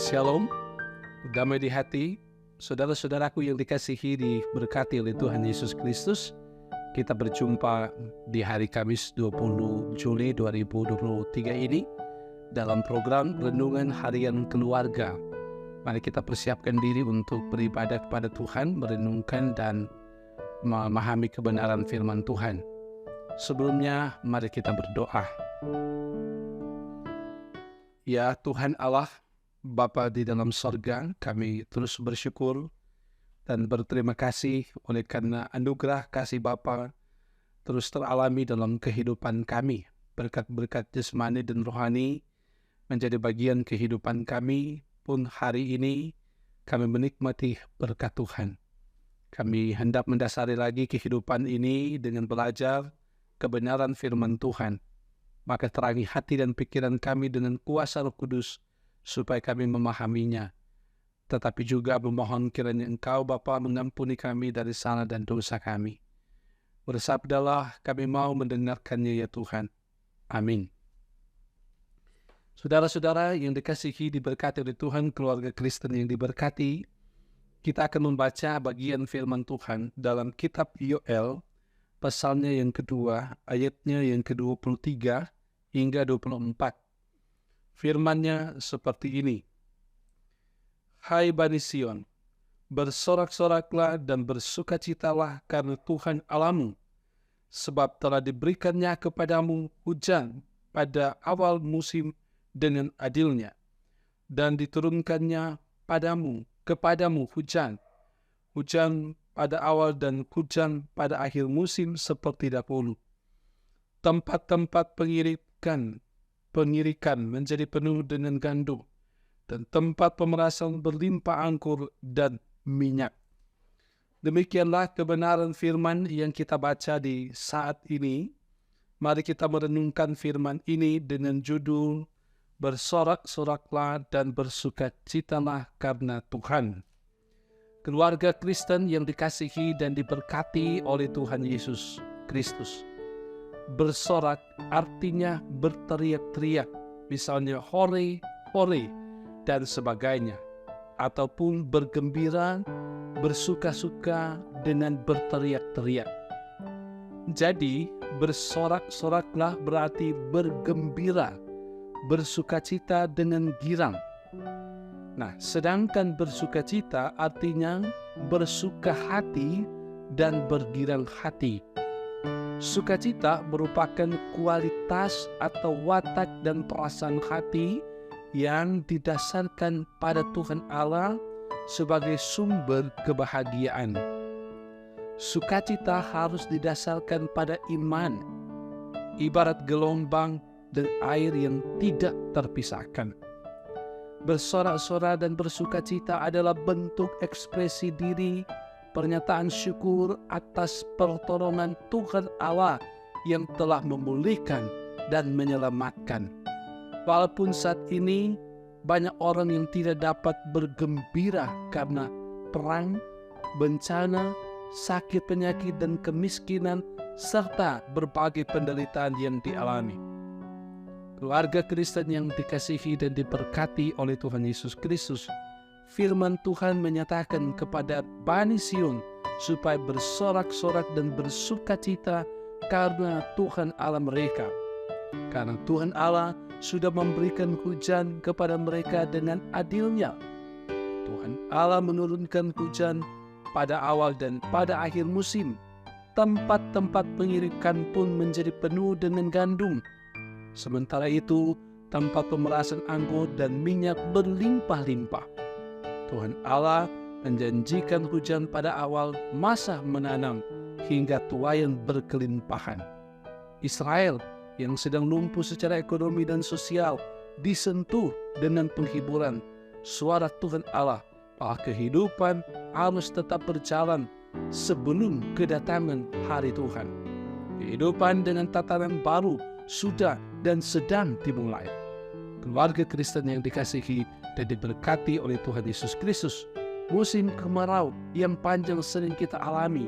Shalom, damai di hati, saudara-saudaraku yang dikasihi diberkati oleh Tuhan Yesus Kristus. Kita berjumpa di hari Kamis 20 Juli 2023 ini dalam program Renungan Harian Keluarga. Mari kita persiapkan diri untuk beribadah kepada Tuhan, merenungkan dan memahami kebenaran firman Tuhan. Sebelumnya, mari kita berdoa. Ya Tuhan Allah, Bapa di dalam sorga, kami terus bersyukur dan berterima kasih oleh karena anugerah kasih Bapa terus teralami dalam kehidupan kami. Berkat-berkat jasmani dan rohani menjadi bagian kehidupan kami pun hari ini kami menikmati berkat Tuhan. Kami hendak mendasari lagi kehidupan ini dengan belajar kebenaran firman Tuhan. Maka terangi hati dan pikiran kami dengan kuasa Roh Kudus, supaya kami memahaminya. Tetapi juga memohon kiranya Engkau Bapa mengampuni kami dari salah dan dosa kami. Bersabdalah, kami mau mendengarkannya ya Tuhan. Amin. Saudara-saudara yang dikasihi, diberkati oleh Tuhan, keluarga Kristen yang diberkati, kita akan membaca bagian firman Tuhan dalam kitab Yoel, pasalnya yang kedua, ayatnya yang ke-23 hingga 24. Firman-Nya seperti ini. Hai Bani Sion, bersorak-soraklah dan bersukacitalah karena Tuhan Allahmu, sebab telah diberikannya kepadamu hujan pada awal musim dengan adilnya, dan diturunkannya kepadamu hujan pada awal dan hujan pada akhir musim seperti dahulu. Tempat-tempat pengirikan menjadi penuh dengan gandum, dan tempat pemerasan berlimpah anggur dan minyak. Demikianlah kebenaran firman yang kita baca di saat ini. Mari kita merenungkan firman ini dengan judul Bersorak-soraklah dan bersukacitalah karena Tuhan. Keluarga Kristen yang dikasihi dan diberkati oleh Tuhan Yesus Kristus. Bersorak artinya berteriak-teriak, misalnya hore, hore, dan sebagainya. Ataupun bergembira, bersuka-suka dengan berteriak-teriak. Jadi, bersorak-soraklah berarti bergembira, bersukacita dengan girang. Nah, sedangkan bersukacita artinya bersuka hati dan bergirang hati. Sukacita merupakan kualitas atau watak dan perasaan hati yang didasarkan pada Tuhan Allah sebagai sumber kebahagiaan. Sukacita harus didasarkan pada iman, ibarat gelombang dan air yang tidak terpisahkan. Bersorak-sorak dan bersukacita adalah bentuk ekspresi diri, pernyataan syukur atas pertolongan Tuhan Allah yang telah memulihkan dan menyelamatkan. Walaupun saat ini banyak orang yang tidak dapat bergembira karena perang, bencana, sakit penyakit dan kemiskinan, serta berbagai penderitaan yang dialami. Keluarga Kristen yang dikasihi dan diberkati oleh Tuhan Yesus Kristus, firman Tuhan menyatakan kepada Bani Sion supaya bersorak-sorak dan bersukacita karena Tuhan Allah mereka. Karena Tuhan Allah sudah memberikan hujan kepada mereka dengan adilnya. Tuhan Allah menurunkan hujan pada awal dan pada akhir musim. Tempat-tempat pengirikan pun menjadi penuh dengan gandum. Sementara itu, tempat pemerasan anggur dan minyak berlimpah-limpah. Tuhan Allah menjanjikan hujan pada awal masa menanam hingga tuaian berkelimpahan. Israel yang sedang lumpuh secara ekonomi dan sosial disentuh dengan penghiburan suara Tuhan Allah bahwa kehidupan harus tetap berjalan sebelum kedatangan hari Tuhan. Kehidupan dengan tatanan baru sudah dan sedang dimulai. Keluarga Kristen yang dikasihi dan diberkati oleh Tuhan Yesus Kristus, musim kemarau yang panjang sering kita alami,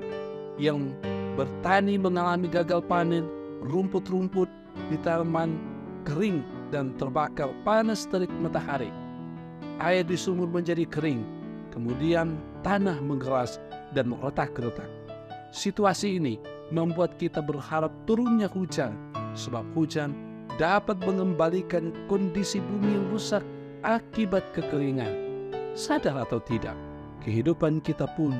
yang bertani mengalami gagal panen, rumput-rumput di taman kering dan terbakar panas terik matahari. air di sumur menjadi kering, kemudian tanah mengeras dan meretak-retak. Situasi ini membuat kita berharap turunnya hujan, sebab hujan dapat mengembalikan kondisi bumi yang rusak akibat kekeringan. Sadar atau tidak, kehidupan kita pun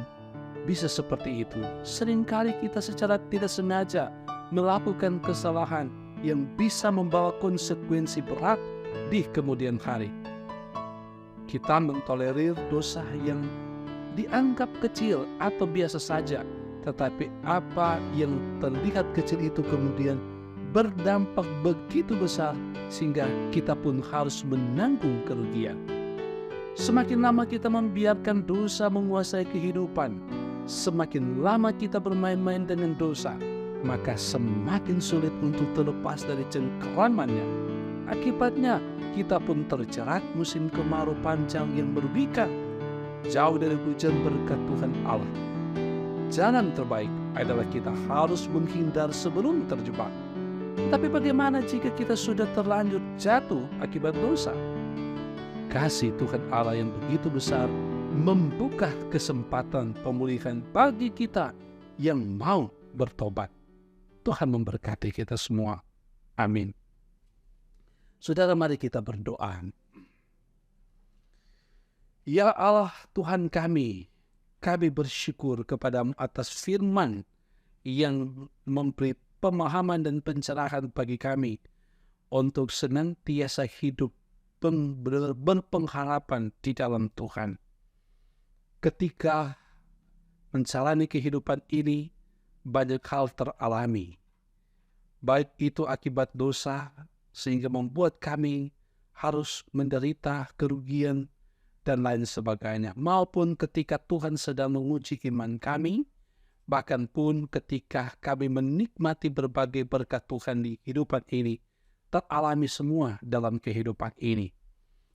bisa seperti itu. Seringkali kita secara tidak sengaja melakukan kesalahan yang bisa membawa konsekuensi berat di kemudian hari. Kita mentolerir dosa yang dianggap kecil atau biasa saja, tetapi apa yang terlihat kecil itu kemudian berdampak begitu besar sehingga kita pun harus menanggung kerugian. Semakin lama kita membiarkan dosa menguasai kehidupan, semakin lama kita bermain-main dengan dosa, maka semakin sulit untuk terlepas dari cengkeramannya. Akibatnya, kita pun terjerat musim kemarau panjang yang merugikan, jauh dari hujan berkat Tuhan Allah. Jalan terbaik adalah kita harus menghindar sebelum terjebak. Tapi bagaimana jika kita sudah terlanjur jatuh akibat dosa? Kasih Tuhan Allah yang begitu besar membuka kesempatan pemulihan bagi kita yang mau bertobat. Tuhan memberkati kita semua. Amin. Saudara, mari kita berdoa. Ya Allah Tuhan kami bersyukur kepadamu atas firman yang memberi pemahaman dan pencerahan bagi kami untuk senantiasa hidup berpengharapan di dalam Tuhan. Ketika menjalani kehidupan ini, banyak hal teralami. Baik itu akibat dosa, sehingga membuat kami harus menderita kerugian dan lain sebagainya. Maupun ketika Tuhan sedang menguji iman kami, bahkan pun ketika kami menikmati berbagai berkat Tuhan di kehidupan ini, teralami semua dalam kehidupan ini.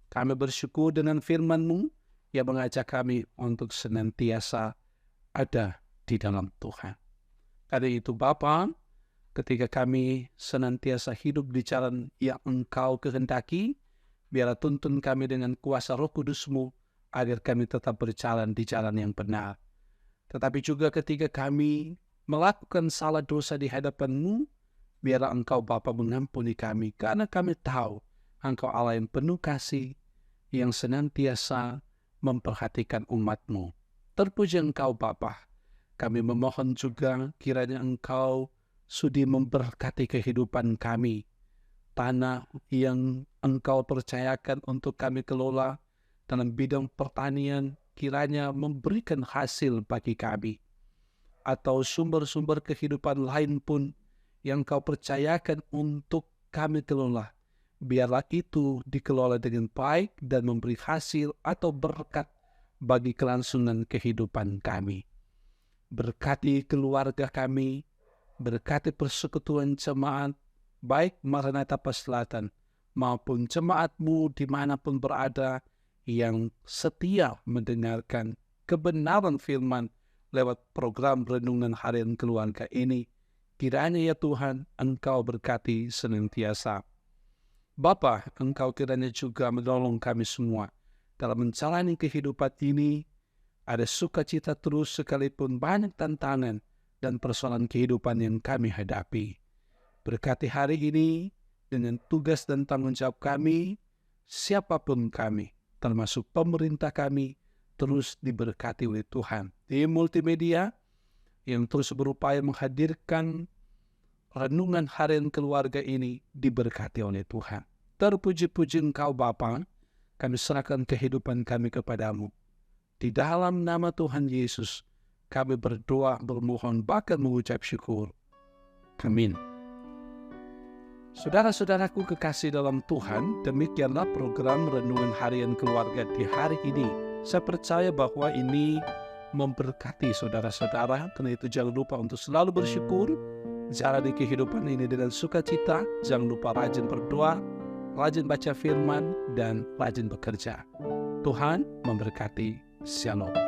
Kami bersyukur dengan firman-Mu yang mengajak kami untuk senantiasa ada di dalam Tuhan. Karena itu Bapa, ketika kami senantiasa hidup di jalan yang Engkau kehendaki, biarlah tuntun kami dengan kuasa Roh Kudus-Mu, agar kami tetap berjalan di jalan yang benar. Tetapi juga ketika kami melakukan salah dosa di hadapan-Mu, biarlah Engkau Bapa mengampuni kami, karena kami tahu Engkau Allah yang penuh kasih, yang senantiasa memperhatikan umat-Mu. Terpuji Engkau Bapa. Kami memohon juga kiranya Engkau sudi memberkati kehidupan kami. Tanah yang Engkau percayakan untuk kami kelola dalam bidang pertanian, kiranya memberikan hasil bagi kami. Atau sumber-sumber kehidupan lain pun yang Kau percayakan untuk kami kelola, biarlah itu dikelola dengan baik dan memberi hasil atau berkat bagi kelangsungan kehidupan kami. Berkati keluarga kami, berkati persekutuan jemaat, baik Maranatha Selatan maupun jemaat-Mu dimanapun berada, yang setia mendengarkan kebenaran firman lewat program Renungan Harian Keluarga ini. Kiranya ya Tuhan, Engkau berkati senantiasa. Bapa, Engkau kiranya juga menolong kami semua dalam menjalani kehidupan ini. Ada sukacita terus sekalipun banyak tantangan dan persoalan kehidupan yang kami hadapi. Berkati hari ini dengan tugas dan tanggung jawab kami, siapapun kami, termasuk pemerintah kami, terus diberkati oleh Tuhan. Tim multimedia yang terus berupaya menghadirkan renungan harian keluarga ini diberkati oleh Tuhan. Terpuji-puji Engkau Bapa, kami serahkan kehidupan kami kepadamu. Di dalam nama Tuhan Yesus, kami berdoa, bermohon, bahkan mengucap syukur. Amin. Saudara-saudaraku kekasih dalam Tuhan, demikianlah program Renungan Harian Keluarga di hari ini. Saya percaya bahwa ini memberkati saudara-saudara, karena itu jangan lupa untuk selalu bersyukur, jalani kehidupan ini dengan sukacita, jangan lupa rajin berdoa, rajin baca firman, dan rajin bekerja. Tuhan memberkati. Shalom.